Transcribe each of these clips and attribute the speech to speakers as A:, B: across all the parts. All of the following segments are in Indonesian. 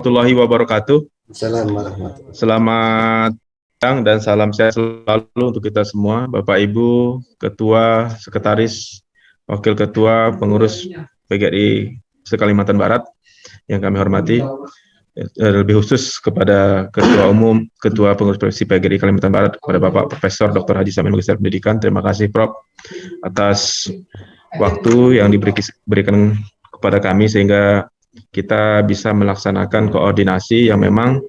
A: Warahmatullahi wabarakatuh.
B: Assalamualaikum.
A: Selamat siang dan salam sehat selalu untuk kita semua, Bapak Ibu, Ketua, Sekretaris, Wakil Ketua, Pengurus PGRI se-Kalimantan Barat yang kami hormati. Lebih khusus kepada Ketua Umum, Ketua Pengurus Provinsi PGRI Kalimantan Barat, kepada Bapak Profesor Dr. Haji Samin Magister Pendidikan. Terima kasih Prof atas waktu yang diberikan kepada kami sehingga kita bisa melaksanakan koordinasi yang memang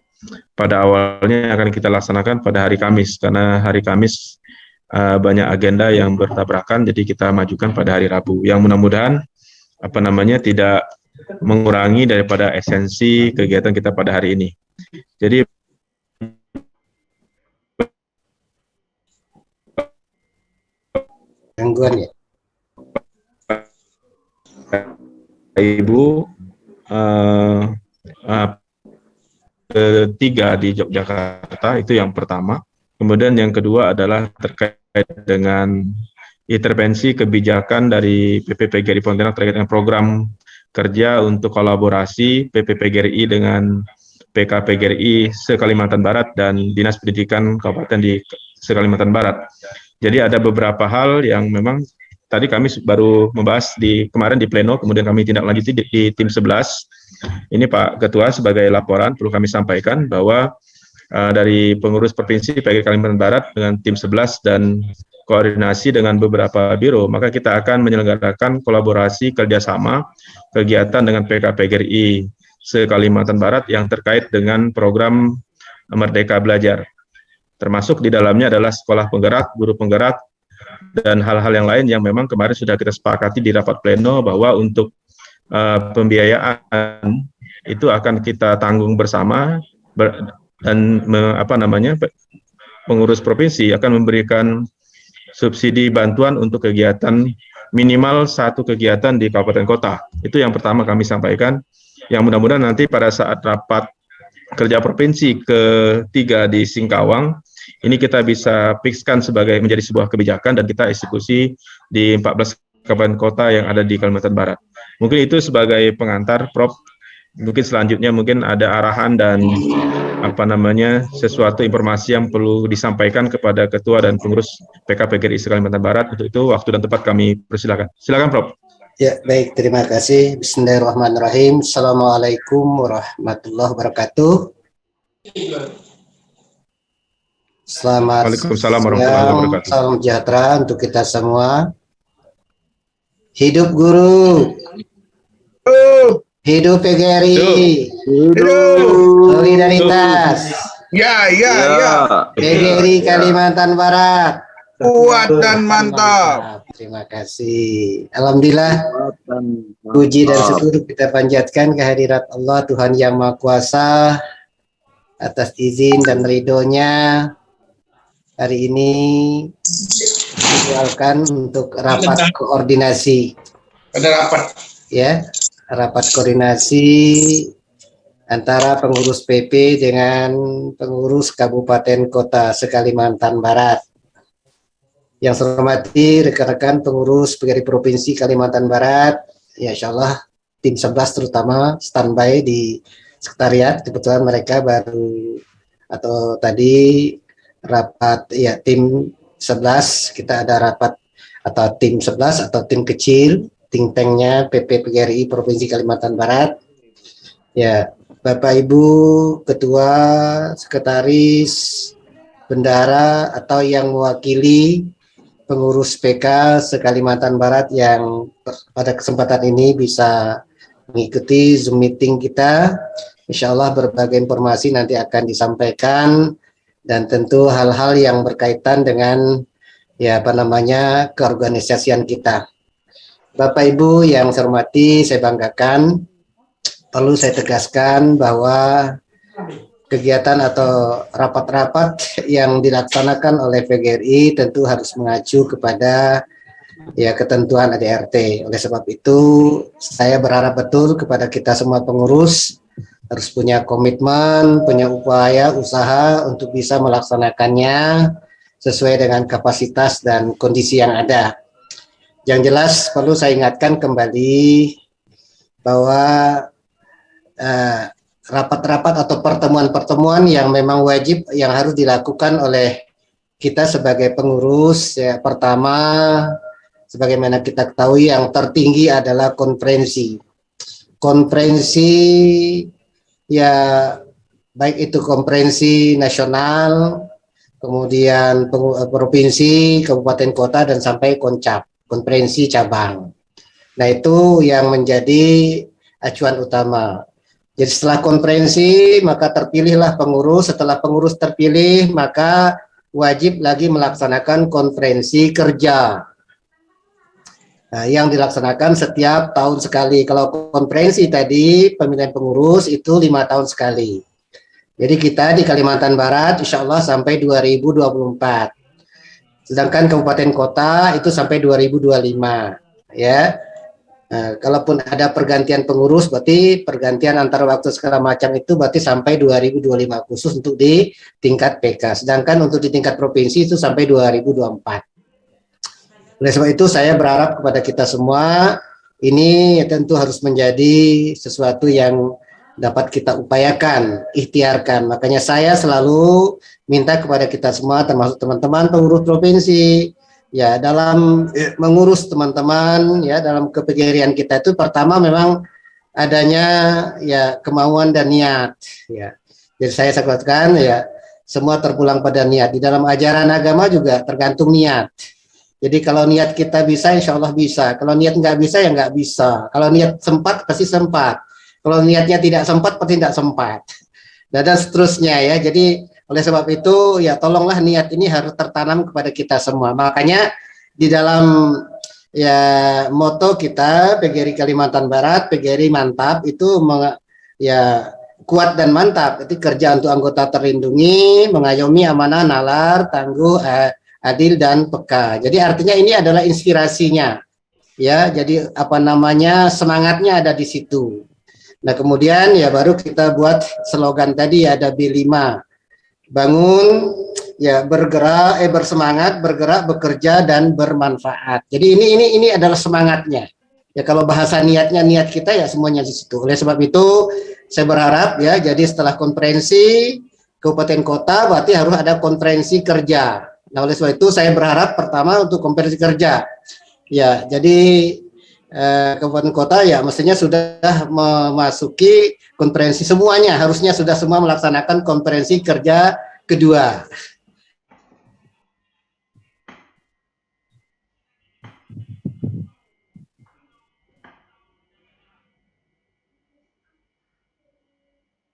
A: pada awalnya akan kita laksanakan pada hari Kamis, karena hari Kamis banyak agenda yang bertabrakan, jadi kita majukan pada hari Rabu, yang mudah-mudahan tidak mengurangi daripada esensi kegiatan kita pada hari ini. Jadi
B: Gangguan ya?
A: Ibu ketiga di Yogyakarta, itu yang pertama. Kemudian yang kedua adalah terkait dengan intervensi kebijakan dari PPPGRI Pontianak terkait dengan program kerja untuk kolaborasi PPPGRI dengan PKPGRI se-Kalimantan Barat dan Dinas Pendidikan Kabupaten di se-Kalimantan Barat. Jadi ada beberapa hal yang memang tadi kami baru membahas kemarin di pleno, kemudian kami tindak lanjuti di tim 11. Ini Pak Ketua, sebagai laporan perlu kami sampaikan bahwa dari pengurus provinsi PGRI Kalimantan Barat dengan tim 11 dan koordinasi dengan beberapa biro, maka kita akan menyelenggarakan kolaborasi kerjasama kegiatan dengan PKPGRI se-Kalimantan Barat yang terkait dengan program Merdeka Belajar. Termasuk di dalamnya adalah sekolah penggerak, guru penggerak, dan hal-hal yang lain yang memang kemarin sudah kita sepakati di rapat pleno bahwa untuk pembiayaan itu akan kita tanggung bersama dan pengurus provinsi akan memberikan subsidi bantuan untuk kegiatan minimal satu kegiatan di kabupaten kota. Itu yang pertama kami sampaikan, yang mudah-mudahan nanti pada saat rapat kerja provinsi ketiga di Singkawang, ini kita bisa fixkan menjadi sebuah kebijakan dan kita eksekusi di 14 kabupaten kota yang ada di Kalimantan Barat. Mungkin itu sebagai pengantar, Prof. Mungkin selanjutnya mungkin ada arahan dan sesuatu informasi yang perlu disampaikan kepada Ketua dan pengurus PKPGRI Kalimantan Barat. Untuk itu waktu dan tempat kami persilakan. Silakan, Prof.
B: Ya, baik, terima kasih. Bismillahirrahmanirrahim. Assalamualaikum warahmatullahi wabarakatuh. Selamat
A: Waalaikumsalam warahmatullahi wabarakatuh.
B: Salam sejahtera untuk kita semua. Hidup guru. Hidup PGRI. Solidaritas.
C: Ya.
B: PGRI Kalimantan Barat.
C: Kuat dan mantap.
B: Terima kasih. Alhamdulillah, puji dan syukur kita panjatkan kehadirat Allah Tuhan Yang Maha Kuasa atas izin dan ridhonya. Hari ini dijadwalkan untuk rapat koordinasi.
C: Ada rapat.
B: Ya, rapat koordinasi antara pengurus PP dengan pengurus kabupaten kota se-Kalimantan Barat. Yang saya hormati rekan-rekan pengurus PGRI Provinsi Kalimantan Barat, ya insya Allah tim 11 terutama standby di sekretariat, kebetulan mereka baru atau tadi rapat ya tim 11, kita ada rapat atau tim 11 atau tim kecil, think tanknya PP PGRI Provinsi Kalimantan Barat. Ya, Bapak Ibu Ketua, Sekretaris, Bendahara atau yang mewakili pengurus PK se-Kalimantan Barat yang pada kesempatan ini bisa mengikuti Zoom meeting kita. Insya Allah berbagai informasi nanti akan disampaikan dan tentu hal-hal yang berkaitan dengan keorganisasian kita. Bapak Ibu yang saya hormati, saya banggakan, perlu saya tegaskan bahwa kegiatan atau rapat-rapat yang dilaksanakan oleh PGRI tentu harus mengacu kepada ketentuan ADRT. Oleh sebab itu, saya berharap betul kepada kita semua pengurus harus punya komitmen, punya upaya, usaha untuk bisa melaksanakannya sesuai dengan kapasitas dan kondisi yang ada. Yang jelas perlu saya ingatkan kembali bahwa rapat-rapat atau pertemuan-pertemuan yang memang wajib yang harus dilakukan oleh kita sebagai pengurus. Ya, pertama, sebagaimana kita ketahui yang tertinggi adalah konferensi. Konferensi ya baik itu konferensi nasional, kemudian provinsi, kabupaten kota dan sampai koncap, konferensi cabang. Nah, itu yang menjadi acuan utama. Jadi setelah konferensi maka terpilihlah pengurus, setelah pengurus terpilih maka wajib lagi melaksanakan konferensi kerja. Nah, yang dilaksanakan setiap tahun sekali. Kalau konferensi tadi pemilihan pengurus itu 5 tahun sekali. Jadi kita di Kalimantan Barat insya Allah sampai 2024. Sedangkan kabupaten kota itu sampai 2025. Ya. Nah, kalaupun ada pergantian pengurus, berarti pergantian antara waktu segala macam itu berarti sampai 2025 khusus untuk di tingkat PK. Sedangkan untuk di tingkat provinsi itu sampai 2024. Oleh sebab itu saya berharap kepada kita semua, ini tentu harus menjadi sesuatu yang dapat kita upayakan, ikhtiarkan. Makanya saya selalu minta kepada kita semua, termasuk teman-teman pengurus provinsi, ya dalam mengurus teman-teman ya dalam kepegirian kita itu pertama memang adanya ya kemauan dan niat ya. Jadi saya katakan ya semua terpulang pada niat. Di dalam ajaran agama juga tergantung niat. Jadi kalau niat kita bisa insya Allah bisa. Kalau niat nggak bisa ya nggak bisa. Kalau niat sempat pasti sempat. Kalau niatnya tidak sempat pasti tidak sempat. Dan seterusnya ya. Jadi oleh sebab itu, ya tolonglah niat ini harus tertanam kepada kita semua. Makanya di dalam ya moto kita PGRI Kalimantan Barat, PGRI mantap itu ya kuat dan mantap. Itu kerja untuk anggota terlindungi, mengayomi, amanah, nalar, tangguh, adil dan peka. Jadi artinya ini adalah inspirasinya. Ya, jadi apa namanya semangatnya ada di situ. Nah kemudian ya baru kita buat slogan tadi ada B5. Bangun, ya bergerak, bersemangat, bergerak, bekerja dan bermanfaat. Jadi ini adalah semangatnya. Ya kalau bahasa niatnya niat kita ya semuanya di situ. Oleh sebab itu saya berharap ya jadi setelah konferensi kabupaten kota berarti harus ada konferensi kerja. Nah oleh sebab itu saya berharap pertama untuk konferensi kerja. Ya jadi kabupaten kota ya mestinya sudah memasuki konferensi semuanya, harusnya sudah semua melaksanakan konferensi kerja kedua.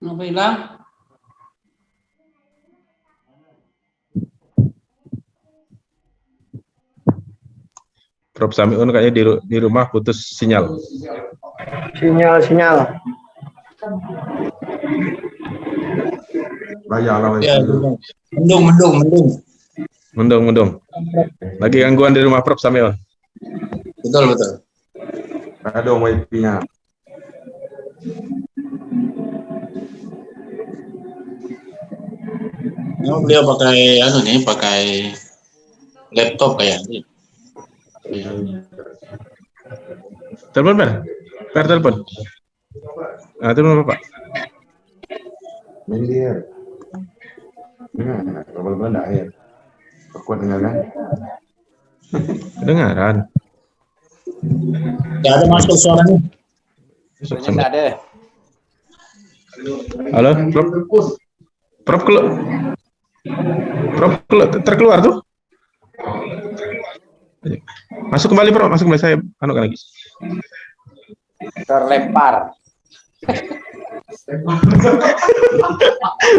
D: Apa hilang?
A: Prof. Samiun kayaknya di rumah putus sinyal.
E: Sinyal.
C: Ya,
A: Mendung. Lagi gangguan di rumah Prof. Samiun.
C: betul.
A: Ada wifi-nya.
C: Beliau pakai laptop kayaknya.
A: Telepon, Per telepon. Ah, telepon Bapak.
F: Mindir. Kalau Belanda air. Kuat dengar kan?
A: Kedengaran.
C: Tidak ada masuk suaranya.
D: Nggak ada.
A: Halo, Prof. Prof terkeluar tuh. Masuk kembali, Prof. Masuk kembali, saya anukan lagi.
D: Terlempar.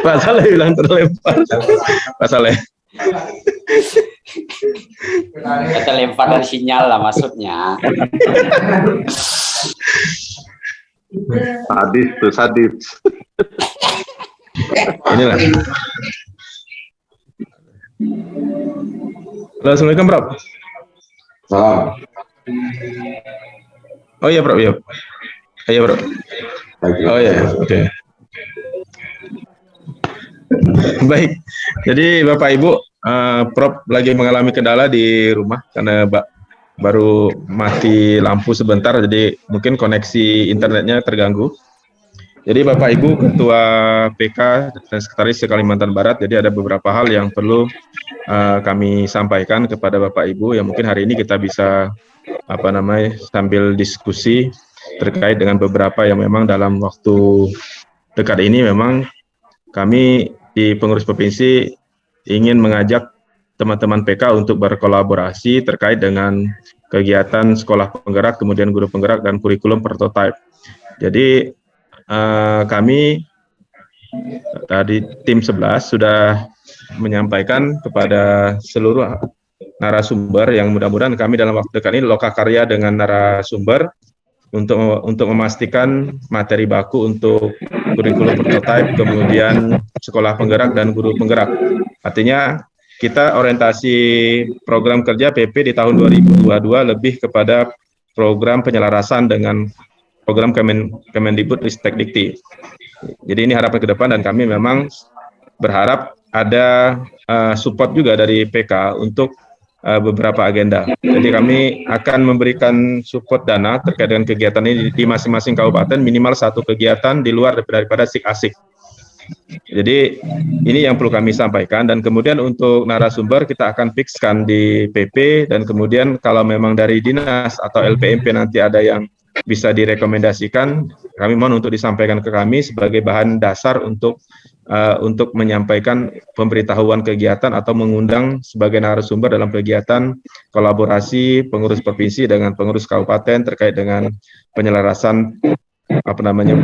A: Pak Saleh bilang terlempar. Pak Saleh.
D: Terlempar dari sinyal lah maksudnya.
F: Sadis.
A: Inilah. Halo, Assalamualaikum, Prof.
F: Salam.
A: Oh iya, Prof. Iya, Prof. Oh iya, oke. Baik. Jadi Bapak Ibu, Prof lagi mengalami kendala di rumah karena baru mati lampu sebentar, jadi mungkin koneksi internetnya terganggu. Jadi Bapak Ibu Ketua PK dan Sekretaris Kalimantan Barat, jadi ada beberapa hal yang perlu kami sampaikan kepada Bapak Ibu yang mungkin hari ini kita bisa sambil diskusi terkait dengan beberapa yang memang dalam waktu dekat ini memang kami di pengurus provinsi ingin mengajak teman-teman PK untuk berkolaborasi terkait dengan kegiatan sekolah penggerak, kemudian guru penggerak dan kurikulum prototipe. Jadi kami tadi tim 11 sudah menyampaikan kepada seluruh narasumber yang mudah-mudahan kami dalam waktu dekat ini lokakarya dengan narasumber untuk memastikan materi baku untuk kurikulum prototipe, kemudian sekolah penggerak dan guru penggerak. Artinya kita orientasi program kerja PP di tahun 2022 lebih kepada program penyelarasan dengan program Kemendikbud Ristek Dikti. Jadi ini harapan ke depan dan kami memang berharap ada support juga dari PK untuk beberapa agenda. Jadi kami akan memberikan support dana terkait dengan kegiatan ini di masing-masing kabupaten minimal satu kegiatan di luar daripada SIK-ASIK. Jadi ini yang perlu kami sampaikan dan kemudian untuk narasumber kita akan fixkan di PP dan kemudian kalau memang dari dinas atau LPMP nanti ada yang bisa direkomendasikan, kami mohon untuk disampaikan ke kami sebagai bahan dasar untuk menyampaikan pemberitahuan kegiatan atau mengundang sebagai narasumber dalam kegiatan kolaborasi pengurus provinsi dengan pengurus kabupaten terkait dengan penyelarasan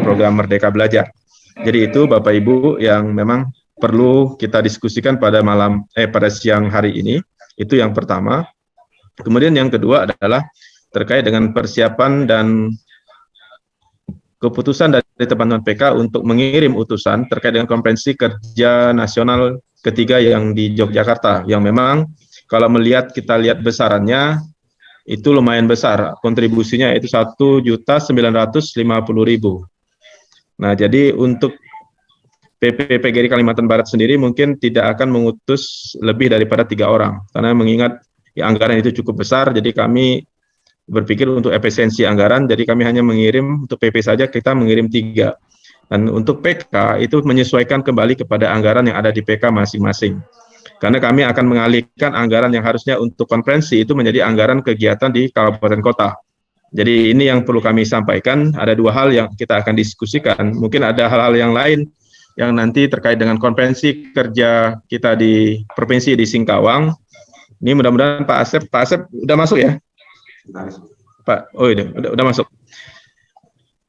A: program Merdeka Belajar. Jadi itu Bapak Ibu yang memang perlu kita diskusikan pada siang hari ini. Itu yang pertama. Kemudian yang kedua adalah terkait dengan persiapan dan keputusan dari teman-teman PK untuk mengirim utusan terkait dengan konferensi kerja nasional ketiga yang di Yogyakarta, yang memang kalau kita lihat besarannya itu lumayan besar, kontribusinya itu 1.950.000. Nah, jadi untuk PPPGRI Kalimantan Barat sendiri mungkin tidak akan mengutus lebih daripada 3 orang, karena mengingat anggaran itu cukup besar, jadi kami berpikir untuk efisiensi anggaran, jadi kami hanya mengirim untuk PP saja kita mengirim 3. Dan untuk PK itu menyesuaikan kembali kepada anggaran yang ada di PK masing-masing. Karena kami akan mengalihkan anggaran yang harusnya untuk konferensi itu menjadi anggaran kegiatan di kabupaten kota. Jadi ini yang perlu kami sampaikan, ada 2 hal yang kita akan diskusikan. Mungkin ada hal-hal yang lain yang nanti terkait dengan konferensi kerja kita di provinsi di Singkawang. Ini mudah-mudahan Pak Asep udah masuk ya? Pak, oh udah masuk.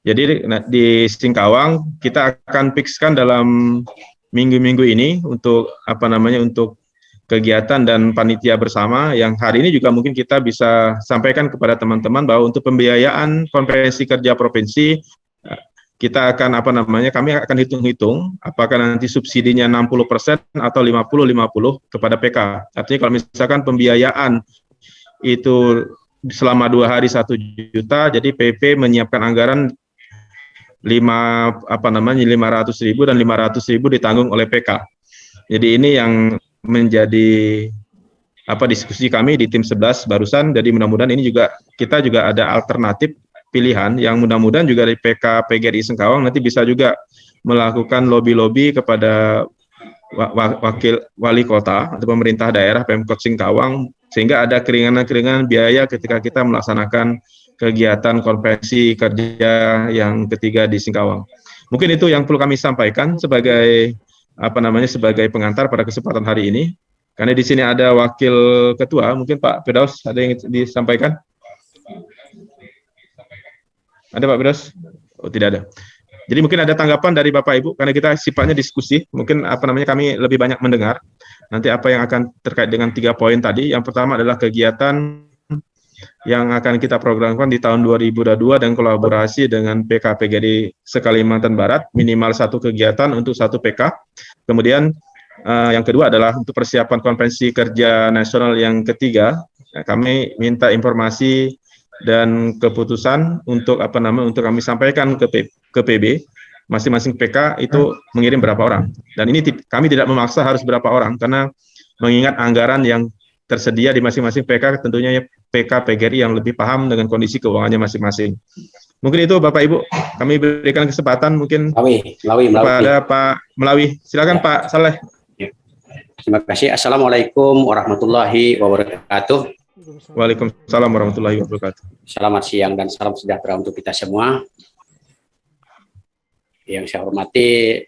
A: Jadi di Singkawang kita akan fixkan dalam minggu-minggu ini untuk untuk kegiatan dan panitia bersama yang hari ini juga mungkin kita bisa sampaikan kepada teman-teman bahwa untuk pembiayaan konferensi kerja provinsi kita akan kami akan hitung-hitung apakah nanti subsidinya 60% atau 50-50 kepada PK. Artinya kalau misalkan pembiayaan itu selama 2 hari 1 juta, jadi PP menyiapkan anggaran 500.000 dan 500.000 ditanggung oleh PK. Jadi ini yang menjadi diskusi kami di tim 11 barusan. Jadi mudah-mudahan ini kita juga ada alternatif pilihan yang mudah-mudahan juga dari PK PGRI Singkawang nanti bisa juga melakukan lobby-lobby kepada wakil wali kota atau pemerintah daerah Pemkot Singkawang sehingga ada keringanan-keringanan biaya ketika kita melaksanakan kegiatan konferensi kerja yang ketiga di Singkawang. Mungkin itu yang perlu kami sampaikan sebagai sebagai pengantar pada kesempatan hari ini. Karena di sini ada wakil ketua, mungkin Pak Firdaus ada yang disampaikan? Ada Pak Firdaus? Oh, tidak ada. Jadi mungkin ada tanggapan dari Bapak Ibu karena kita sifatnya diskusi, mungkin kami lebih banyak mendengar. Nanti apa yang akan terkait dengan 3 poin tadi. Yang pertama adalah kegiatan yang akan kita programkan di tahun 2022 dan kolaborasi dengan PKPGRI se-Kalimantan Barat, minimal 1 kegiatan untuk 1 PK. Kemudian yang kedua adalah untuk persiapan konferensi kerja nasional yang ketiga. Kami minta informasi dan keputusan untuk untuk kami sampaikan ke PB. Masing-masing PK itu mengirim berapa orang. Dan ini kami tidak memaksa harus berapa orang karena mengingat anggaran yang tersedia di masing-masing PK tentunya PK PGRI yang lebih paham dengan kondisi keuangannya masing-masing. Mungkin itu Bapak Ibu, kami berikan kesempatan mungkin
D: Melawi.
A: kepada Pak Melawi. Silakan
D: Ya.
A: Pak Saleh.
D: Terima kasih. Assalamualaikum warahmatullahi wabarakatuh.
A: Waalaikumsalam warahmatullahi wabarakatuh.
D: Selamat siang dan salam sejahtera untuk kita semua. Yang saya hormati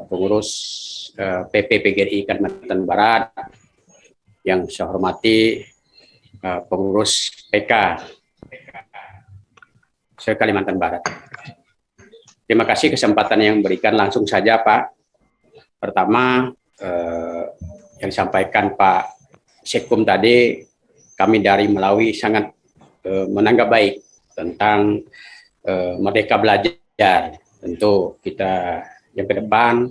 D: pengurus PP PGRI Kalimantan Barat, yang saya hormati pengurus PK se-Kalimantan Barat. Terima kasih kesempatan yang diberikan, langsung saja Pak. Pertama, yang disampaikan Pak Sekum tadi, kami dari Melawi sangat menanggap baik tentang Merdeka Belajar. Tentu kita yang ke depan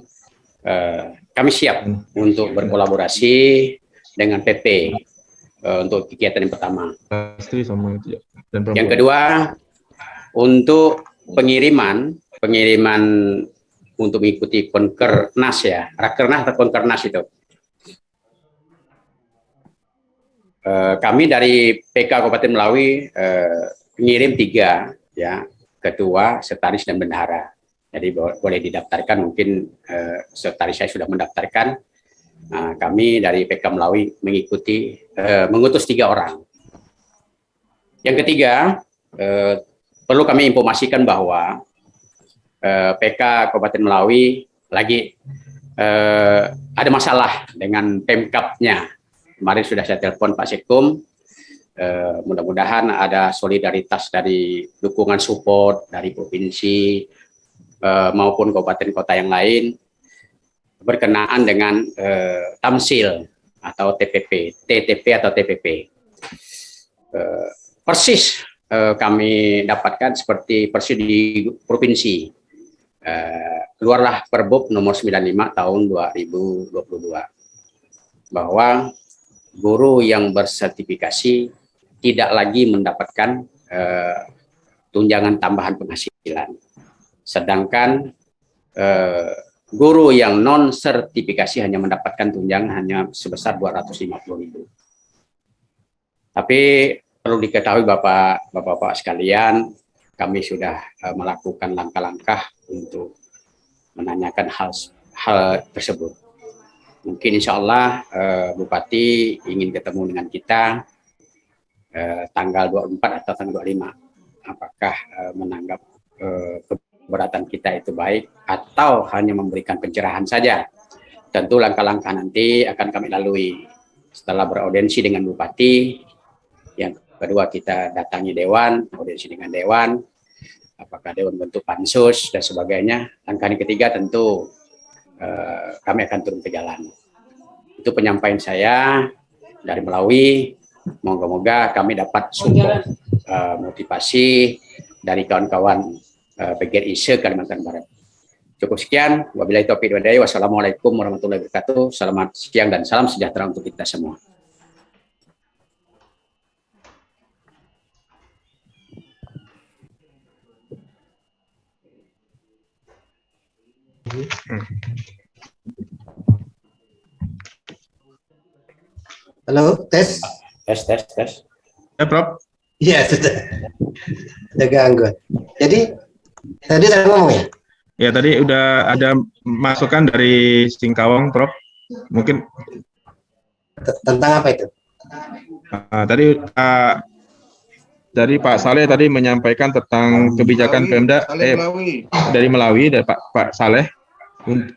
D: kami siap untuk berkolaborasi dengan PP untuk kegiatan yang pertama. Yang kedua, untuk pengiriman untuk mengikuti Konkernas ya, Rakernas atau Konkernas itu. Kami dari PK Kabupaten Melawi mengirim 3 ya, ketua, sekretaris dan bendahara. Jadi boleh didaftarkan, mungkin sekretaris saya sudah mendaftarkan. Kami dari PK Melawi mengutus 3 orang. Yang ketiga, perlu kami informasikan bahwa PK Kabupaten Melawi lagi ada masalah dengan Pemkapnya. Kemarin sudah saya telepon Pak Sekum. Mudah-mudahan ada solidaritas dari dukungan support dari provinsi maupun kabupaten kota yang lain berkenaan dengan tamsil atau TTP atau TPP. Persis kami dapatkan seperti persis di provinsi. Keluarlah Perbup nomor 95 tahun 2022 bahwa guru yang bersertifikasi tidak lagi mendapatkan tunjangan tambahan penghasilan. Sedangkan guru yang non sertifikasi hanya mendapatkan tunjangan hanya sebesar 250.000. Tapi perlu diketahui Bapak-bapak sekalian, kami sudah melakukan langkah-langkah untuk menanyakan hal tersebut. Mungkin insya Allah Bupati ingin ketemu dengan kita tanggal 24 atau tanggal 25. Apakah menanggap keberatan kita itu baik atau hanya memberikan pencerahan saja. Tentu langkah-langkah nanti akan kami lalui setelah beraudiensi dengan Bupati. Yang kedua, kita datangi Dewan, audiensi dengan Dewan, apakah Dewan bentuk pansus dan sebagainya. Langkah yang ketiga tentu kami akan turun ke jalan. Itu penyampaian saya dari Melawi. Moga-moga kami dapat support motivasi dari kawan-kawan PGRI se-Kalimantan Barat. Cukup sekian. Wabillahi taufiq wal hidayah. Wassalamualaikum warahmatullahi wabarakatuh. Selamat siang dan salam sejahtera untuk kita semua.
B: Halo, tes.
D: Tes.
A: Ya, Prof.
B: Iya, sudah. Sudah gangguan. Jadi, tadi saya ngomong ya?
A: Ya, tadi udah ada masukan dari Singkawang, Prof. Mungkin
B: Tentang apa itu?
A: Tadi Pak Saleh tadi menyampaikan tentang kebijakan Pemda dari Melawi, dari Pak Saleh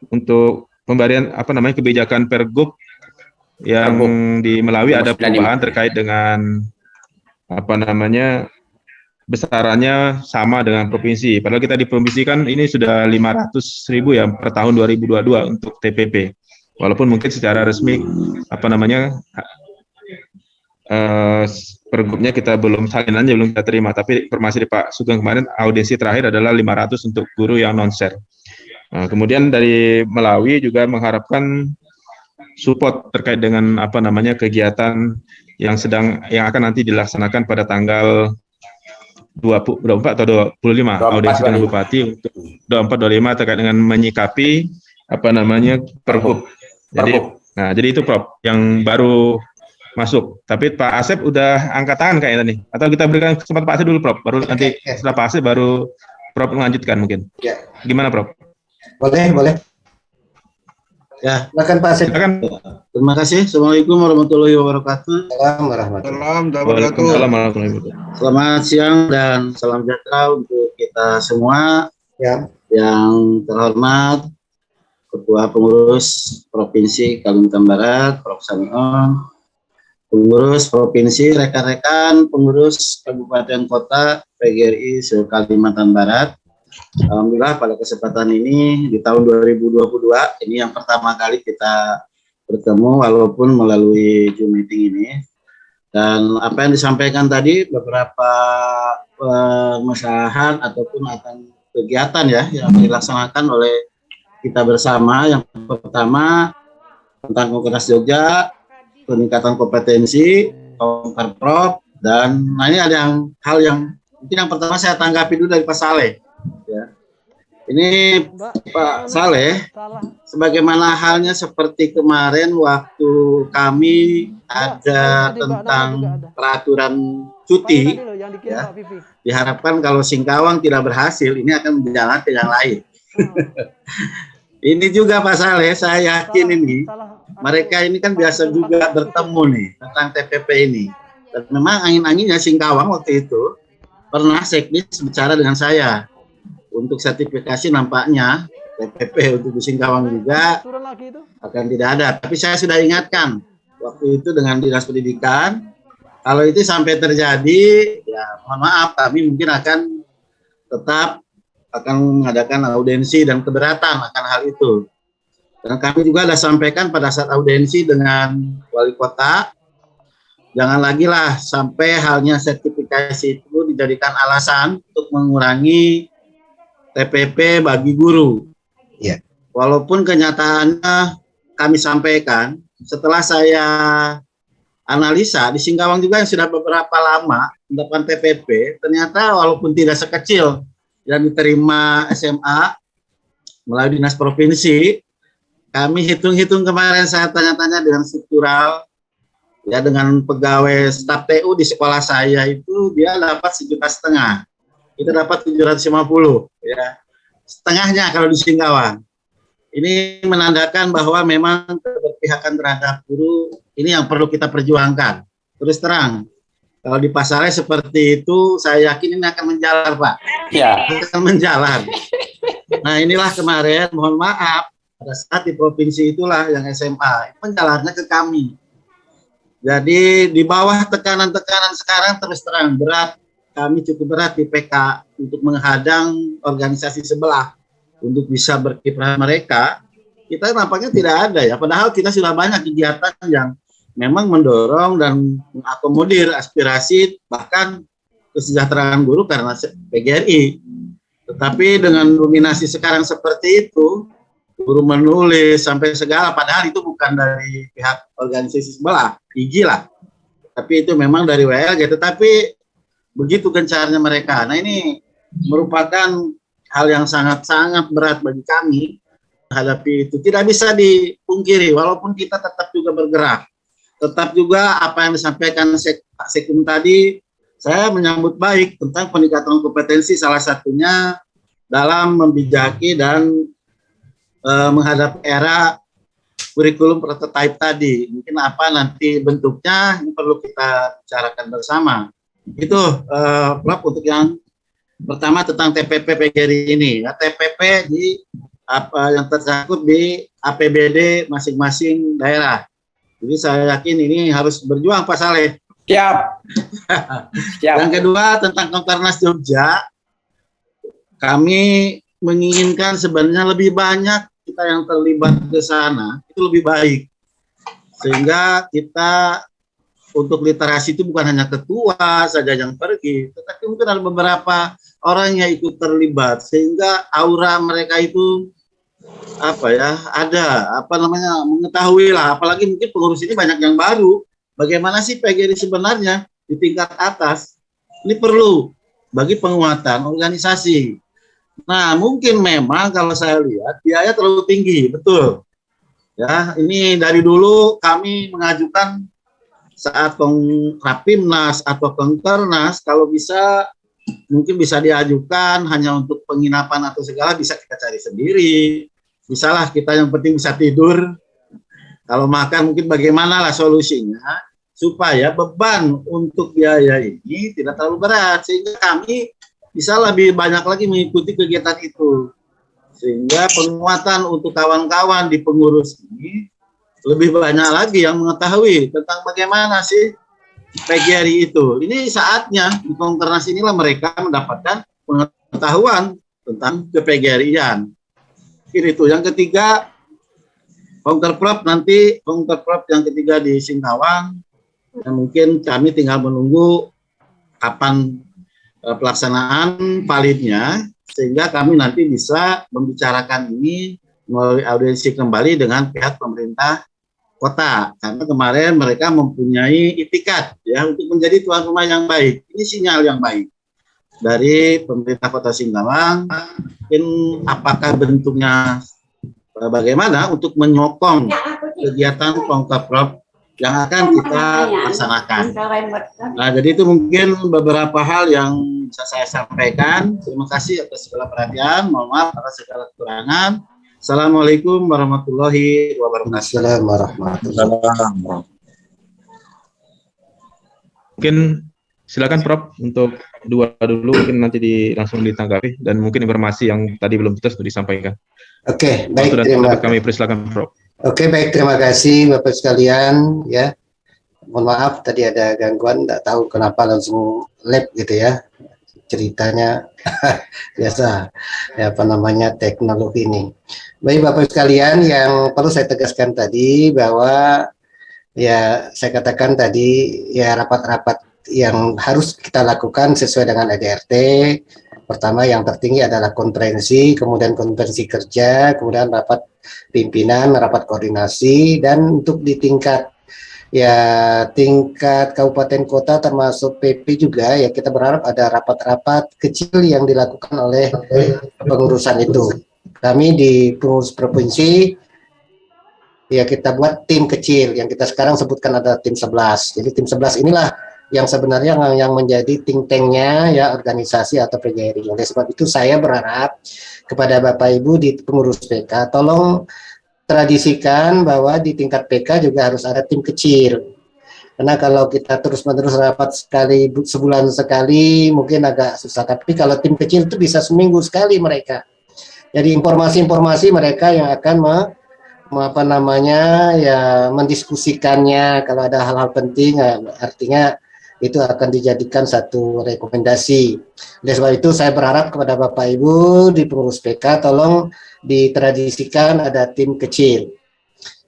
A: untuk pemberian kebijakan Pergub yang di Melawi ada perubahan terkait dengan besarannya sama dengan provinsi. Padahal kita di provinsi kan ini sudah 500.000 ya per tahun 2022 untuk TPP. Walaupun mungkin secara resmi pergubnya kita belum salinannya belum kita terima, tapi informasi dari Pak Sugeng kemarin audiensi terakhir adalah 500 untuk guru yang non-share. Nah, kemudian dari Melawi juga mengharapkan support terkait dengan kegiatan yang akan nanti dilaksanakan pada tanggal 24 atau 25 audiensi dengan Bupati untuk 24-25 terkait dengan menyikapi Pergub. Jadi itu Prof yang baru masuk. Tapi Pak Asep udah angkat tangan kayaknya nih. Atau kita berikan kesempatan Pak Asep dulu, Prof. Baru nanti setelah Pak Asep baru Prof melanjutkan mungkin.
B: Ya.
A: Gimana, Prof?
B: Boleh.
C: Ya.
B: Silakan Pak Asep.
A: Silakan.
C: Terima kasih. Assalamualaikum warahmatullahi wabarakatuh.
B: Assalamualaikum warahmatullahi
A: Waalaikumsalam warahmatullahi wabarakatuh.
C: Selamat siang dan salam sejahtera untuk kita semua.
B: Ya.
C: Yang terhormat Ketua Pengurus Provinsi Kalimantan Barat, Prof. Samion, pengurus Provinsi, rekan-rekan pengurus Kabupaten Kota PGRI se-Kalimantan Barat. Alhamdulillah pada kesempatan ini di tahun 2022, ini yang pertama kali kita bertemu walaupun melalui Zoom meeting ini. Dan apa yang disampaikan tadi, beberapa permasalahan ataupun akan kegiatan ya yang dilaksanakan oleh kita bersama. Yang pertama tentang Kokernas Jogja, peningkatan kompetensi, Komperprov, dan ini ada hal yang mungkin yang pertama saya tanggapi dulu dari Pak Saleh. Ya. Ini Pak Saleh, sebagaimana halnya seperti kemarin waktu kami ada tentang peraturan cuti, ya, diharapkan kalau Singkawang tidak berhasil, ini akan berjalan ke yang lain. Ini juga Pak Saleh, saya yakin ini mereka ini kan biasa juga bertemu nih tentang TPP ini. Dan memang angin-anginnya Singkawang waktu itu pernah seknis bicara dengan saya untuk sertifikasi, nampaknya TPP untuk di Singkawang juga akan tidak ada. Tapi saya sudah ingatkan waktu itu dengan Dinas Pendidikan, kalau itu sampai terjadi, ya mohon maaf, kami mungkin akan tetap akan mengadakan audiensi dan keberatan akan hal itu. Dan kami juga sudah sampaikan pada saat audiensi dengan wali kota, jangan lagi lah sampai halnya sertifikasi itu dijadikan alasan untuk mengurangi TPP bagi guru.
B: Ya.
C: Walaupun kenyataannya kami sampaikan, setelah saya analisa di Singkawang juga yang sudah beberapa lama mendapatkan TPP, ternyata walaupun tidak sekecil yang diterima SMA melalui dinas provinsi, kami hitung-hitung kemarin saya tanya-tanya dengan struktural, ya dengan pegawai staf TU di sekolah saya itu dia dapat 1,5 juta, kita dapat 750, ya setengahnya kalau di Singkawang. Ini menandakan bahwa memang keberpihakan terhadap guru ini yang perlu kita perjuangkan. Terus terang, kalau di pasarnya seperti itu, saya yakin ini akan menjalar, Pak.
D: Ya.
C: Akan menjalar. Nah, inilah kemarin, mohon maaf, pada saat di provinsi itulah yang SMA, menjalarnya ke kami. Jadi di bawah tekanan-tekanan sekarang terus terang berat, kami cukup berat di PK untuk menghadang organisasi sebelah untuk bisa berkiprah mereka. Kita nampaknya tidak ada ya, padahal kita sudah banyak kegiatan yang memang mendorong dan mengakomodir aspirasi bahkan kesejahteraan guru karena PGRI. Tetapi dengan dominasi sekarang seperti itu, guru menulis sampai segala, padahal itu bukan dari pihak organisasi sebelah, IG lah. Tapi itu memang dari WLG, tetapi begitu gencarnya mereka. Nah ini merupakan hal yang sangat-sangat berat bagi kami menghadapi itu. Tidak bisa dipungkiri, walaupun kita tetap juga bergerak. Tetap juga apa yang disampaikan Pak Sekum tadi, saya menyambut baik tentang peningkatan kompetensi, salah satunya dalam membijaki dan menghadapi era kurikulum prototipe tadi. Mungkin apa nanti bentuknya, ini perlu kita bicarakan bersama. Itu Prof, untuk yang pertama tentang TPP PGRI ini. Ya, TPP di apa yang tercakup di APBD masing-masing daerah. Jadi saya yakin ini harus berjuang Pak Saleh.
D: Siap. Siap.
C: Yang kedua tentang Kokernas Jogja, kami menginginkan sebenarnya lebih banyak kita yang terlibat ke sana, itu lebih baik. Sehingga kita untuk literasi itu bukan hanya ketua saja yang pergi, tetapi mungkin ada beberapa orang yang ikut terlibat, sehingga aura mereka itu mengetahui lah, apalagi mungkin pengurus ini banyak yang baru, bagaimana sih PGRI sebenarnya di tingkat atas, ini perlu bagi penguatan organisasi. Nah mungkin memang kalau saya lihat biaya terlalu tinggi, betul ya, ini dari dulu kami mengajukan saat Rapimnas atau Kongkernas, kalau bisa mungkin bisa diajukan hanya untuk penginapan atau segala bisa kita cari sendiri. Bisalah kita yang penting bisa tidur. Kalau makan mungkin bagaimana lah solusinya supaya beban untuk biaya ini tidak terlalu berat sehingga kami bisa lebih banyak lagi mengikuti kegiatan itu. Sehingga penguatan untuk kawan-kawan di pengurus ini lebih banyak lagi yang mengetahui tentang bagaimana sih PGRI itu. Ini saatnya di Kongkernas inilah mereka mendapatkan pengetahuan tentang ke-PGRI-an. Ini itu. Yang ketiga, Kongkerprop nanti, Kongkerprop yang ketiga di Singkawang, dan mungkin kami tinggal menunggu kapan pelaksanaan validnya, sehingga kami nanti bisa membicarakan ini melalui audiensi kembali dengan pihak pemerintah kota, karena kemarin mereka mempunyai itikat ya untuk menjadi tuan rumah yang baik. Ini sinyal yang baik dari pemerintah Kota Singkawang. Mungkin apakah bentuknya bagaimana untuk menyokong kegiatan Kongkerprop yang akan kita laksanakan. Nah, jadi itu mungkin beberapa hal yang bisa saya sampaikan. Terima kasih atas segala perhatian. Mohon maaf atas segala kekurangan. Assalamualaikum warahmatullahi wabarakatuh.
B: Assalamualaikum warahmatullahi wabarakatuh.
A: Mungkin silakan Prof untuk dua dulu, mungkin nanti langsung ditanggapi, dan mungkin informasi yang tadi belum jelas untuk disampaikan.
B: Oke, baik,
A: terima kasih. Kami persilakan Prof.
B: Oke, baik, terima kasih Bapak sekalian ya. Mohon maaf tadi ada gangguan, tidak tahu kenapa langsung lag gitu ya. Ceritanya biasa ya, apa namanya, teknologi ini. Baik Bapak sekalian, yang perlu saya tegaskan tadi bahwa ya saya katakan tadi ya rapat-rapat yang harus kita lakukan sesuai dengan ADRT. Pertama yang tertinggi adalah konferensi, kemudian konferensi kerja, kemudian rapat pimpinan, rapat koordinasi, dan untuk di tingkat kabupaten kota termasuk PP juga ya, kita berharap ada rapat-rapat kecil yang dilakukan oleh pengurusan itu. Kami di pengurus provinsi ya kita buat tim kecil yang kita sekarang sebutkan ada tim 11. Jadi tim 11 inilah yang sebenarnya yang menjadi think tank-nya ya organisasi atau PGRI. Oleh sebab itu saya berharap kepada Bapak Ibu di pengurus PK, tolong tradisikan bahwa di tingkat PK juga harus ada tim kecil. Karena kalau kita terus-menerus rapat sebulan sekali mungkin agak susah. Tapi kalau tim kecil itu bisa seminggu sekali mereka. Jadi informasi-informasi mereka yang akan mendiskusikannya. Kalau ada hal-hal penting, artinya itu akan dijadikan satu rekomendasi. Oleh sebab itu saya berharap kepada Bapak Ibu di pengurus PK tolong ditradisikan ada tim kecil.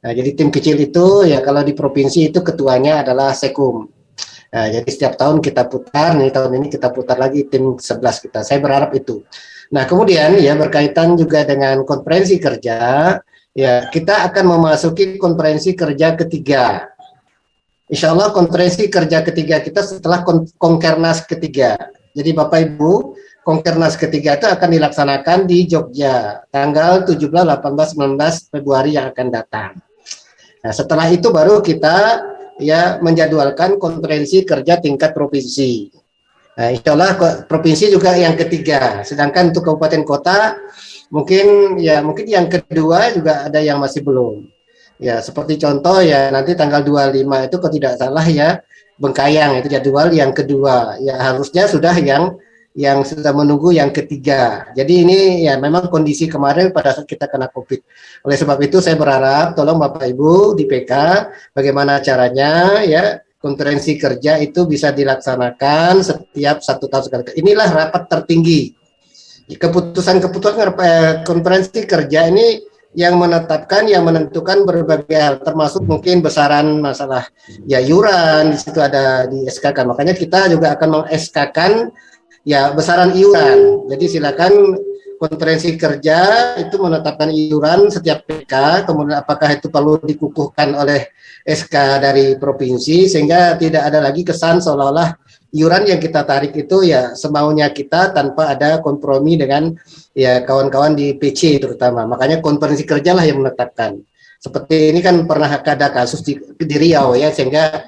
B: Nah, jadi tim kecil itu ya kalau di provinsi itu ketuanya adalah Sekum. Nah, jadi setiap tahun kita putar, nih tahun ini kita putar lagi tim 11 kita. Saya berharap itu. Nah, kemudian ya berkaitan juga dengan konferensi kerja, ya kita akan memasuki konferensi kerja ketiga. Insya Allah konferensi kerja ketiga kita setelah Kongkernas ketiga. Jadi Bapak Ibu, Kongkernas ketiga itu akan dilaksanakan di Jogja tanggal 17, 18, 19 Februari yang akan datang. Nah, setelah itu baru kita ya menjadwalkan konferensi kerja tingkat provinsi. Nah, insya Allah provinsi juga yang ketiga. Sedangkan untuk kabupaten kota mungkin yang kedua juga ada yang masih belum. Ya, seperti contoh ya nanti tanggal 25 itu kalau tidak salah ya Bengkayang itu jadwal yang kedua. Ya harusnya sudah yang sudah menunggu yang ketiga. Jadi ini ya memang kondisi kemarin pada saat kita kena COVID. Oleh sebab itu saya berharap tolong Bapak Ibu di PK bagaimana caranya ya konferensi kerja itu bisa dilaksanakan setiap 1 tahun sekali. Inilah rapat tertinggi. Keputusan-keputusan konferensi kerja ini yang menetapkan, yang menentukan berbagai hal, termasuk mungkin besaran masalah ya iuran, di situ ada di SK-kan. Makanya kita juga akan meng-SK-kan ya besaran iuran. Jadi silakan konferensi kerja itu menetapkan iuran setiap PK, kemudian apakah itu perlu dikukuhkan oleh SK dari provinsi, sehingga tidak ada lagi kesan seolah-olah iuran yang kita tarik itu ya semaunya kita tanpa ada kompromi dengan ya kawan-kawan di PC terutama. Makanya konferensi kerja lah yang menetapkan. Seperti ini kan pernah ada kasus di Riau ya, sehingga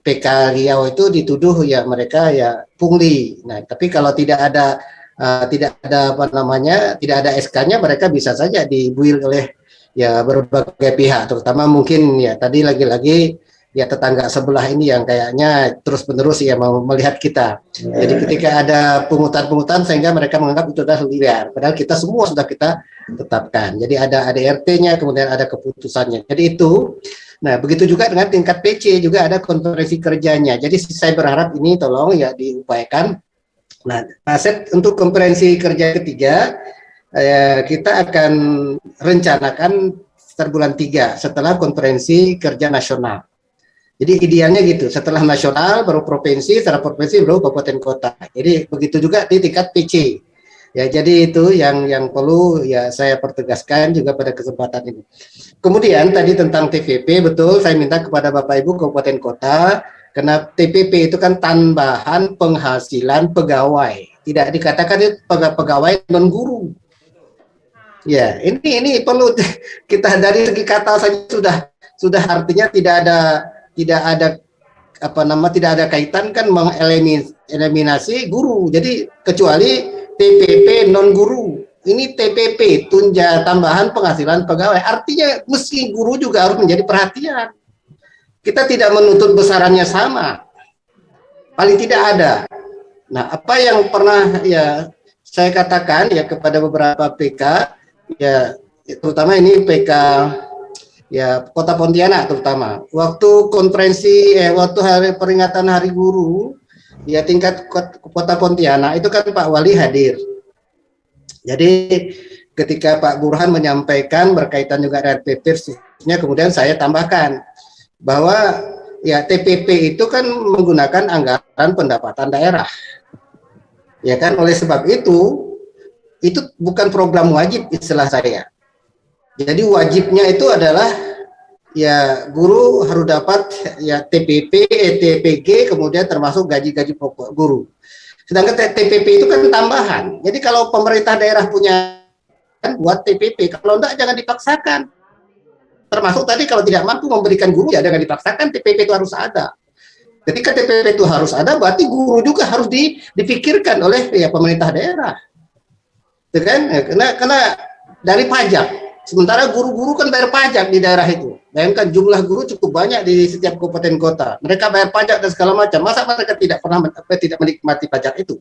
B: PK Riau itu dituduh ya mereka ya pungli. Nah, tapi kalau tidak ada apa namanya, tidak ada SK-nya, mereka bisa saja dibuil oleh ya berbagai pihak, terutama mungkin ya tadi lagi-lagi ya tetangga sebelah ini yang kayaknya terus-menerus ya mau melihat kita. Jadi ketika ada pungutan-pungutan sehingga mereka menganggap itu adalah liar, padahal kita semua sudah kita tetapkan. Jadi ada ADRT-nya, kemudian ada keputusannya. Jadi itu. Nah, begitu juga dengan tingkat PC juga ada konferensi kerjanya. Jadi saya berharap ini tolong ya diupayakan. Nah, aset untuk konferensi kerja ketiga kita akan rencanakan sekitar bulan 3 setelah konferensi kerja nasional. Jadi idealnya gitu, setelah nasional baru provinsi, setelah provinsi baru kabupaten kota. Jadi begitu juga di tingkat PC. Ya, jadi itu yang perlu ya saya pertegaskan juga pada kesempatan ini. Kemudian tadi tentang TPP, betul saya minta kepada Bapak Ibu kabupaten kota, karena TPP itu kan tambahan penghasilan pegawai. Tidak dikatakan itu pegawai non guru. Ya, ini perlu kita dari segi kata saja sudah artinya tidak ada kaitan kan mengeliminasi guru. Jadi kecuali TPP non guru. Ini TPP tambahan penghasilan pegawai. Artinya meski guru juga harus menjadi perhatian. Kita tidak menuntut besarannya sama. Paling tidak ada. Nah, apa yang pernah ya saya katakan ya kepada beberapa PK ya terutama ini PK ya Kota Pontianak terutama. Waktu konferensi waktu peringatan Hari Guru ya tingkat Kota Pontianak itu kan Pak Wali hadir. Jadi ketika Pak Burhan menyampaikan berkaitan juga dengan TPP khususnya, kemudian saya tambahkan bahwa ya TPP itu kan menggunakan anggaran pendapatan daerah. Ya kan, oleh sebab itu bukan program wajib istilah saya. Jadi wajibnya itu adalah ya guru harus dapat ya TPP, TPG, kemudian termasuk gaji-gaji pokok guru. Sedangkan TPP itu kan tambahan. Jadi kalau pemerintah daerah punya buat TPP, kalau enggak jangan dipaksakan. Termasuk tadi kalau tidak mampu memberikan guru ya jangan dipaksakan, TPP itu harus ada. Ketika TPP itu harus ada, berarti guru juga harus dipikirkan oleh ya pemerintah daerah. Itu kan? Karena dari pajak. Sementara guru-guru kan bayar pajak di daerah itu. Bayangkan jumlah guru cukup banyak di setiap kabupaten kota. Mereka bayar pajak dan segala macam. Masa mereka tidak menikmati pajak itu?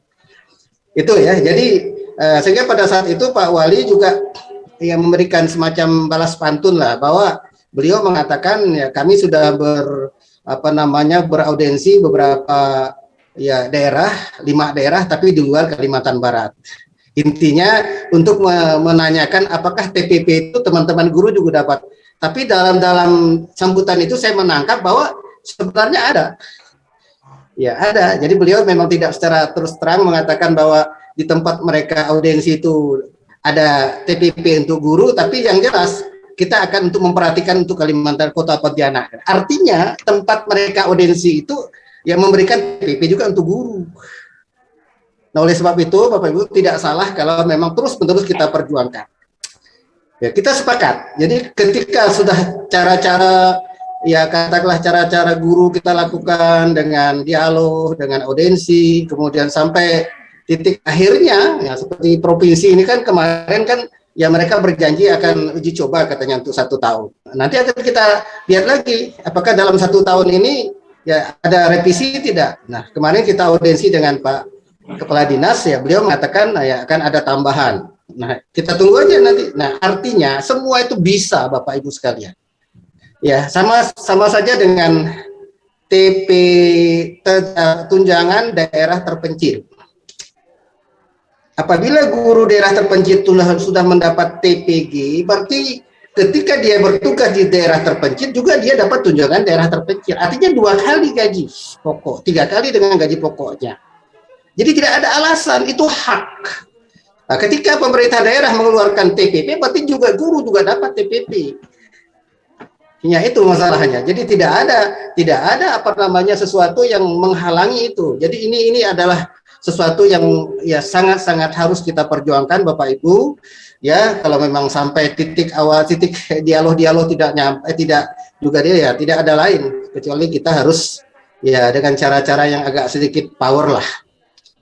B: Itu ya. Jadi sehingga pada saat itu Pak Wali juga yang memberikan semacam balas pantun lah, bahwa beliau mengatakan ya kami sudah beraudensi beberapa ya daerah, 5 daerah tapi di luar Kalimantan Barat. Intinya untuk menanyakan apakah TPP itu teman-teman guru juga dapat. Tapi dalam sambutan itu saya menangkap bahwa sebenarnya ada. Ya ada. Jadi beliau memang tidak secara terus terang mengatakan bahwa di tempat mereka audiensi itu ada TPP untuk guru, tapi yang jelas kita akan untuk memperhatikan untuk Kalimantan Kota Pontianak. Artinya tempat mereka audiensi itu yang memberikan TPP juga untuk guru. Nah, oleh sebab itu Bapak Ibu tidak salah kalau memang terus-menerus kita perjuangkan. Ya, kita sepakat. Jadi ketika sudah cara-cara ya katakanlah cara-cara guru kita lakukan dengan dialog, dengan audiensi, kemudian sampai titik akhirnya ya seperti provinsi ini kan kemarin kan ya mereka berjanji akan uji coba katanya untuk 1 tahun. Nanti akan kita lihat lagi apakah dalam 1 tahun ini ya ada revisi tidak. Nah, kemarin kita audiensi dengan Pak Kepala Dinas ya, beliau mengatakan ya akan ada tambahan. Nah, kita tunggu aja nanti. Nah, artinya semua itu bisa Bapak Ibu sekalian. Ya, sama saja dengan tunjangan daerah terpencil. Apabila guru daerah terpencil sudah mendapat TPG, berarti ketika dia bertugas di daerah terpencil juga dia dapat tunjangan daerah terpencil. Artinya 2 kali gaji pokok, 3 kali dengan gaji pokoknya. Jadi tidak ada alasan, itu hak. Nah, ketika pemerintah daerah mengeluarkan TPP, berarti juga guru juga dapat TPP. Ya itu masalahnya. Jadi tidak ada sesuatu yang menghalangi itu. Jadi ini adalah sesuatu yang ya sangat-sangat harus kita perjuangkan Bapak Ibu. Ya, kalau memang sampai titik awal, titik dialog-dialog tidak nyampe, tidak juga dia ya tidak ada lain kecuali kita harus ya dengan cara-cara yang agak sedikit power lah.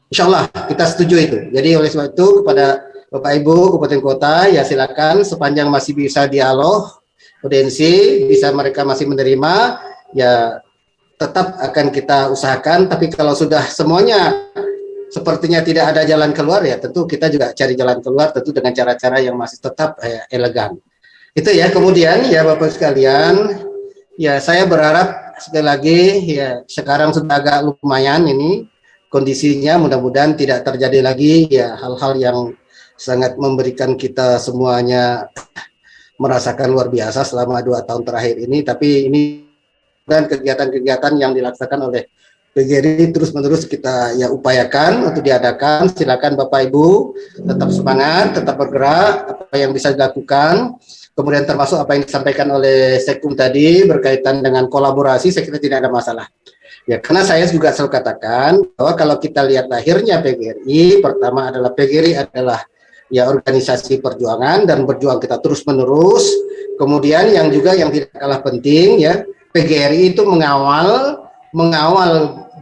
B: Insya Allah kita setuju itu. Jadi oleh sebab itu kepada Bapak Ibu Kabupaten Kota ya silakan sepanjang masih bisa dialog, audiensi, bisa mereka masih menerima ya tetap akan kita usahakan. Tapi kalau sudah semuanya sepertinya tidak ada jalan keluar ya tentu kita juga cari jalan keluar tentu dengan cara-cara yang masih tetap elegan. Itu ya. Kemudian ya Bapak sekalian, ya saya berharap sekali lagi ya sekarang sudah agak lumayan ini kondisinya, mudah-mudahan tidak terjadi lagi ya hal-hal yang sangat memberikan kita semuanya merasakan luar biasa selama 2 tahun terakhir ini. Tapi ini dan kegiatan-kegiatan yang dilaksanakan oleh PGRI terus-menerus kita ya upayakan untuk diadakan. Silakan Bapak Ibu tetap semangat, tetap bergerak apa yang bisa dilakukan. Kemudian termasuk apa yang disampaikan oleh Sekum tadi berkaitan dengan kolaborasi, saya kira tidak ada masalah. Ya, karena saya juga selalu katakan bahwa kalau kita lihat lahirnya PGRI, pertama adalah PGRI adalah ya organisasi perjuangan dan berjuang kita terus-menerus. Kemudian yang juga yang tidak kalah penting ya, PGRI itu mengawal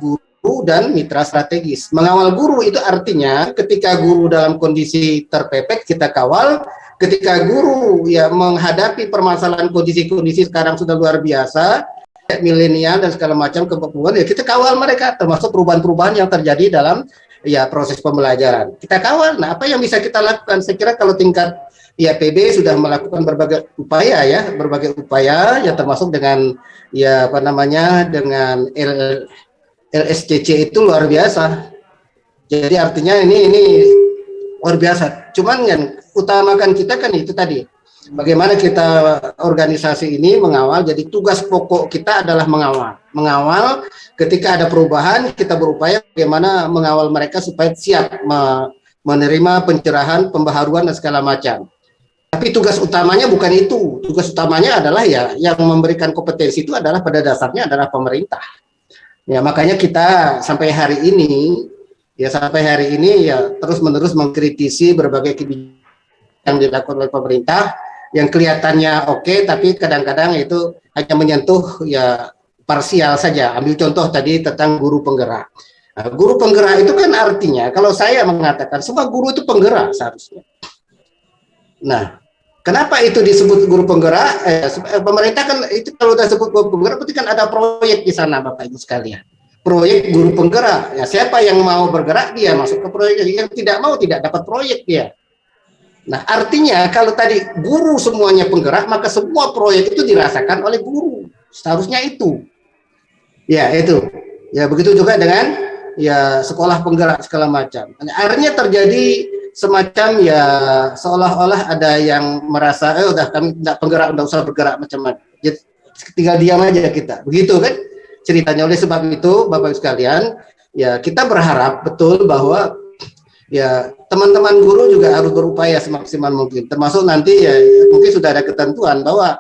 B: guru dan mitra strategis. Mengawal guru itu artinya ketika guru dalam kondisi terpepet kita kawal, ketika guru ya menghadapi permasalahan kondisi-kondisi sekarang sudah luar biasa, milenial dan segala macam keperluan ya kita kawal mereka, termasuk perubahan-perubahan yang terjadi dalam ya proses pembelajaran. Kita kawal. Nah, apa yang bisa kita lakukan? Saya kira kalau tingkat ya PB sudah melakukan berbagai upaya ya termasuk dengan ya apa namanya dengan LSCC itu luar biasa. Jadi artinya ini luar biasa. Cuman yang utamakan kita kan itu tadi. Bagaimana kita organisasi ini mengawal, jadi tugas pokok kita adalah mengawal ketika ada perubahan, kita berupaya bagaimana mengawal mereka supaya siap menerima pencerahan, pembaharuan dan segala macam. Tapi tugas utamanya bukan itu, tugas utamanya adalah ya yang memberikan kompetensi itu adalah pada dasarnya adalah pemerintah. Ya makanya kita sampai hari ini ya terus-menerus mengkritisi berbagai kebijakan yang dilakukan oleh pemerintah yang kelihatannya oke, tapi kadang-kadang itu hanya menyentuh ya parsial saja. Ambil contoh tadi tentang guru penggerak. Nah, guru penggerak itu kan artinya kalau saya mengatakan semua guru itu penggerak seharusnya. Nah, kenapa itu disebut guru penggerak? Pemerintah kan itu kalau sudah sebut guru penggerak berarti kan ada proyek di sana Bapak Ibu sekalian. Proyek guru penggerak. Ya siapa yang mau bergerak dia masuk ke proyek, yang tidak mau tidak dapat proyek dia. Nah, artinya kalau tadi guru semuanya penggerak, maka semua proyek itu dirasakan oleh guru. Seharusnya itu. Ya, itu. Ya, begitu juga dengan ya sekolah penggerak segala macam. Akhirnya terjadi semacam ya seolah-olah ada yang merasa udah kami tidak penggerak, tidak usah bergerak macam-macam. Jadi, tinggal diam aja kita. Begitu kan ceritanya. Oleh sebab itu, Bapak sekalian, ya kita berharap betul bahwa ya teman-teman guru juga harus berupaya semaksimal mungkin, termasuk nanti ya mungkin sudah ada ketentuan bahwa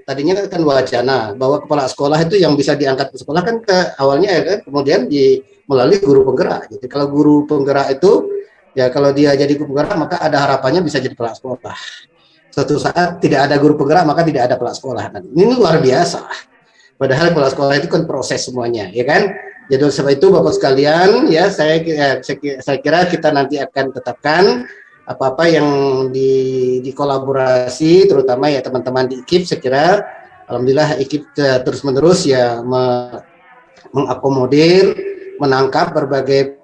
B: tadinya kan wacana bahwa kepala sekolah itu yang bisa diangkat ke sekolah kan awalnya ya kan, kemudian melalui guru penggerak. Jadi kalau guru penggerak itu ya kalau dia jadi guru penggerak maka ada harapannya bisa jadi kepala sekolah. Suatu saat tidak ada guru penggerak maka tidak ada kepala sekolah. Ini luar biasa. Padahal kepala sekolah itu kan proses semuanya, ya kan? Jadi sebab itu Bapak sekalian, ya saya kira kita nanti akan tetapkan apa-apa yang dikolaborasi, terutama ya teman-teman di IKIP. Saya kira alhamdulillah IKIP terus-menerus ya mengakomodir, menangkap berbagai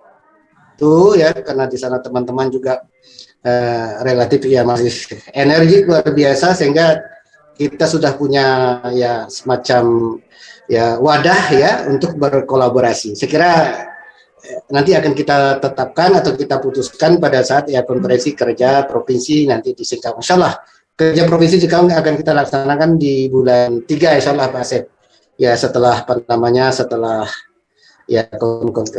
B: itu ya, karena di sana teman-teman juga relatif ya masih energi luar biasa, sehingga kita sudah punya ya semacam ya wadah ya untuk berkolaborasi. Saya kira nanti akan kita tetapkan atau kita putuskan pada saat ya konferensi kerja provinsi nanti di Singkawang. Insyaallah kerja provinsi Singkawang akan kita laksanakan di bulan 3 insyaallah Pak Asep. Ya setelah setelah ya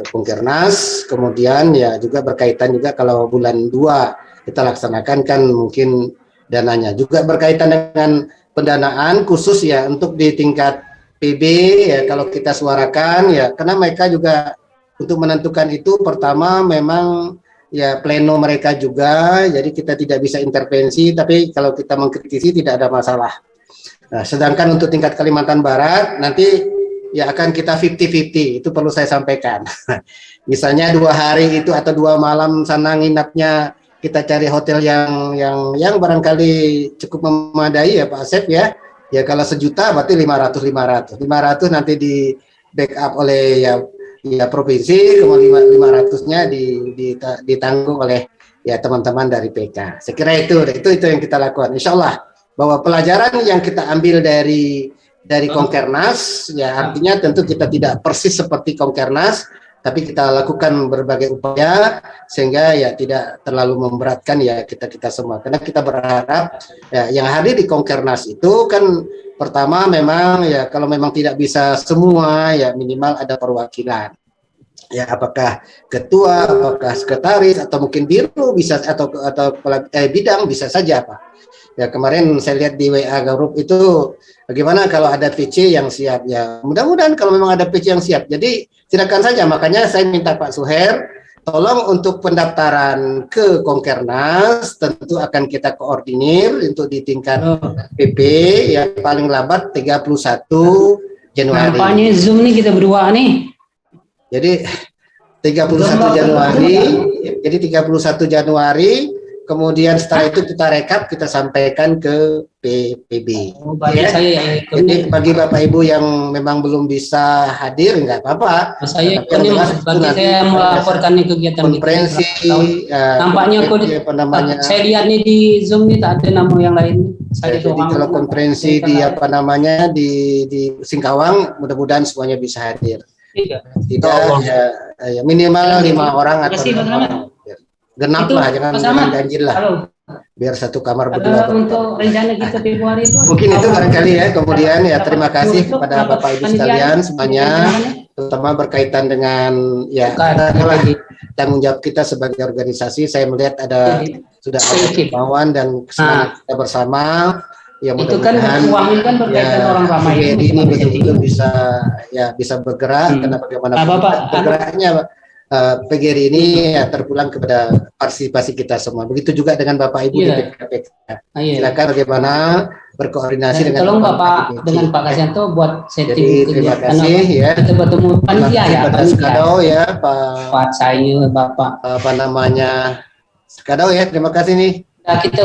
B: Konkernas, kemudian ya juga berkaitan juga kalau bulan 2 kita laksanakan kan mungkin dananya juga berkaitan dengan pendanaan khusus ya untuk di tingkat PB ya kalau kita suarakan ya karena mereka juga untuk menentukan itu pertama memang ya pleno mereka juga, jadi kita tidak bisa intervensi, tapi kalau kita mengkritisi tidak ada masalah. Nah, sedangkan untuk tingkat Kalimantan Barat nanti ya akan kita 50-50, itu perlu saya sampaikan. Misalnya 2 hari itu atau 2 malam sana nginapnya kita cari hotel yang barangkali cukup memadai ya Pak Asep ya. Ya kalau 1 juta berarti 500 nanti di backup oleh ya provinsi, kemudian 500-nya ditanggung oleh ya teman-teman dari PK. Saya kira itu yang kita lakukan. Insya Allah bahwa pelajaran yang kita ambil dari Konkernas ya artinya tentu kita tidak persis seperti Konkernas, tapi kita lakukan berbagai upaya sehingga ya tidak terlalu memberatkan ya kita semua. Karena kita berharap ya yang hadir di Konkernas itu kan pertama memang ya kalau memang tidak bisa semua ya minimal ada perwakilan. Ya apakah ketua, apakah sekretaris atau mungkin biro bisa atau bidang bisa saja Pak. Ya kemarin saya lihat di WA Group itu bagaimana kalau ada PC yang siap ya. Mudah-mudahan kalau memang ada PC yang siap. Jadi silakan saja. Makanya saya minta Pak Suher tolong untuk pendaftaran ke Konkernas tentu akan kita koordinir untuk di tingkat PP yang paling lambat 31 Januari.
G: Nampaknya Zoom nih kita berdua nih.
B: Jadi 31 Januari. Jadi 31 Januari. Kemudian setelah itu kita rekap, kita sampaikan ke PB.
G: Bagi saya yang ikut.
B: Jadi bagi Bapak Ibu yang memang belum bisa hadir, enggak apa-apa.
G: Saya ikutnya bagi saya melaporkan kegiatan
B: konferensi.
G: Nampaknya saya lihat nih di Zoom nih tak ada nama yang lain.
B: Jadi kalau konferensi di di Singkawang, mudah-mudahan semuanya bisa hadir. Tidak ya minimal 5 orang atau 6 orang. Genap lah, jangan ganjil lah. Halo. Biar satu kamar berdua.
G: Untuk rencana kita Februari itu.
B: Mungkin itu barangkali ya. Kemudian ya terima kasih kepada Bapak Ibu sekalian semuanya, terutama berkaitan dengan ya tanggung jawab kita sebagai organisasi. Saya melihat sudah ada kemauan dan kesemangat kita bersama. Ya
G: itu kan uang itu kan berkaitan orang ramai.
B: Ini betul-betul bisa bergerak karena bagaimana bergeraknya PGRI ini ya terpulang kepada partisipasi kita semua. Begitu juga dengan Bapak Ibu di PKPK. Silakan bagaimana berkoordinasi dengan
G: tolong Bapak dengan Pak Kasianto buat setting.
B: Jadi terima kasih ya.
G: Kita bertemu panitia ya.
B: Sekadau ya Pak
G: saya Bapak.
B: Apa namanya Sekadau ya. Terima kasih nih.
G: Nah, kita